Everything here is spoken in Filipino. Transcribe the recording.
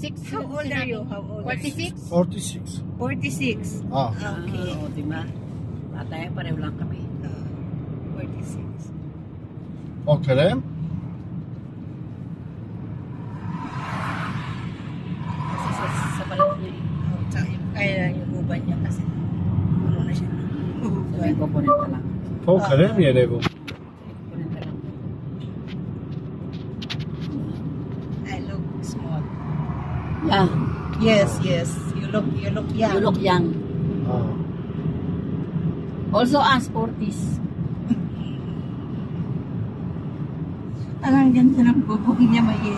46. How old are you? How old? 46? 46. 46. Ah. Okay. Oo, diba? Bata yan, pareho lang kami. 46. O kalem? Kasi sa balat niya eh. Tsaka kaya yung uban niya kasi ano na siya. Sabi ko, punenta lang. O kalem yere bu. Punenta lang. I look small. Yeah, Yes, yes. You look young. you look young. Ah. Also us, 40s. Ang ganda ng bubong niya, Maye.